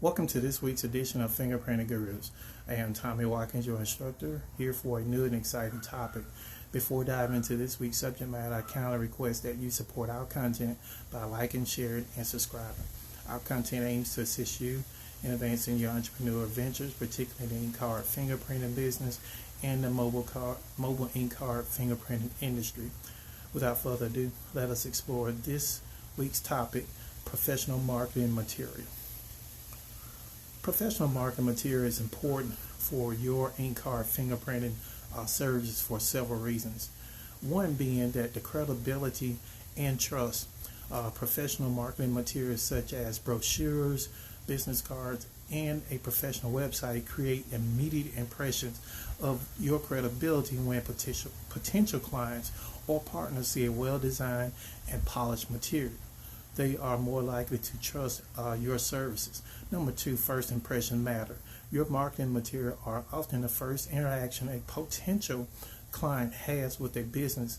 Welcome to this week's edition of Fingerprinting Gurus. I am Tommy Watkins, your instructor, here for a new and exciting topic. Before diving into this week's subject matter, I kindly request that you support our content by liking, sharing, and subscribing. Our content aims to assist you in advancing your entrepreneurial ventures, particularly the ink card fingerprinting business and the mobile ink card fingerprinting industry. Without further ado, let us explore this week's topic, professional marketing material. Professional marketing material is important for your ink card fingerprinting services for several reasons. One being that the credibility and trust. Professional marketing materials such as brochures, business cards, and a professional website create immediate impressions of your credibility when potential clients or partners see a well-designed and polished material. They are more likely to trust your services. Number two, first impression matter. Your marketing material are often the first interaction a potential client has with a business.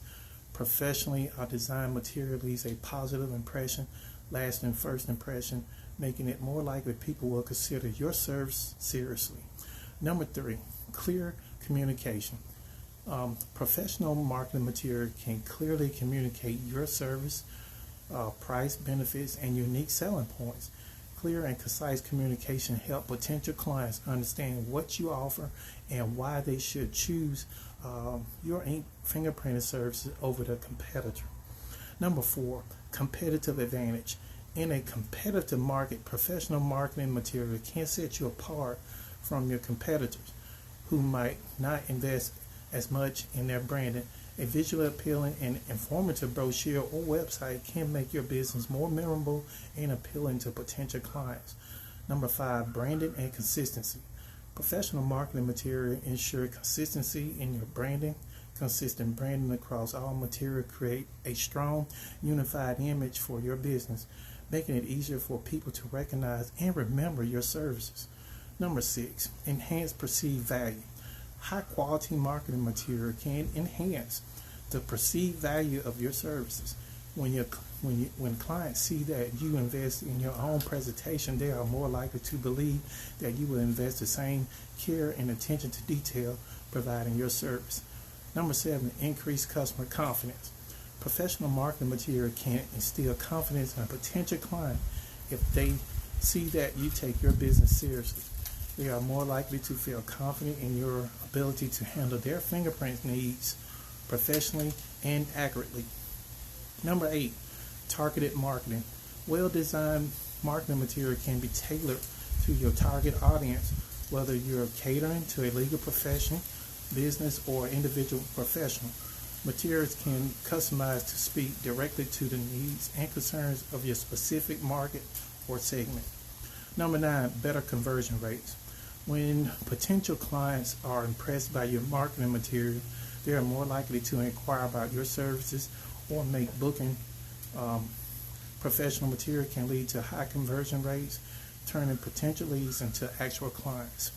Professionally designed material leaves a positive impression, lasting first impression, making it more likely people will consider your service seriously. Number three, clear communication. Professional marketing material can clearly communicate your service, price, benefits, and unique selling points. Clear and concise communication help potential clients understand what you offer and why they should choose your ink fingerprinting services over the competitor. Number four, competitive advantage. In a competitive market, professional marketing material can set you apart from your competitors who might not invest as much in their branding. A visually appealing and informative brochure or website can make your business more memorable and appealing to potential clients. Number five, branding and consistency. Professional marketing material ensure consistency in your branding. Consistent branding across all material create a strong, unified image for your business, making it easier for people to recognize and remember your services. Number six, enhance perceived value. High quality marketing material can enhance the perceived value of your services. When clients see that you invest in your own presentation, they are more likely to believe that you will invest the same care and attention to detail providing your service. Number seven, increase customer confidence. Professional marketing material can instill confidence in a potential client if they see that you take your business seriously. They are more likely to feel confident in your ability to handle their fingerprint needs professionally and accurately. Number eight, targeted marketing. Well-designed marketing material can be tailored to your target audience, whether you're catering to a legal profession, business, or individual professional. Materials can customize to speak directly to the needs and concerns of your specific market or segment. Number nine, better conversion rates. When potential clients are impressed by your marketing material, they are more likely to inquire about your services or make booking. Professional material can lead to high conversion rates, turning potential leads into actual clients.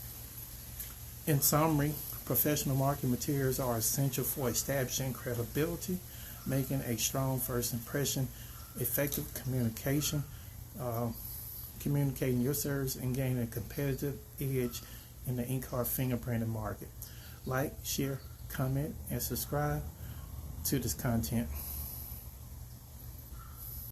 In summary, professional marketing materials are essential for establishing credibility, making a strong first impression, effective communication, communicating your service, and gaining a competitive edge in the ink card fingerprinting market. Like, share, comment, and subscribe to this content.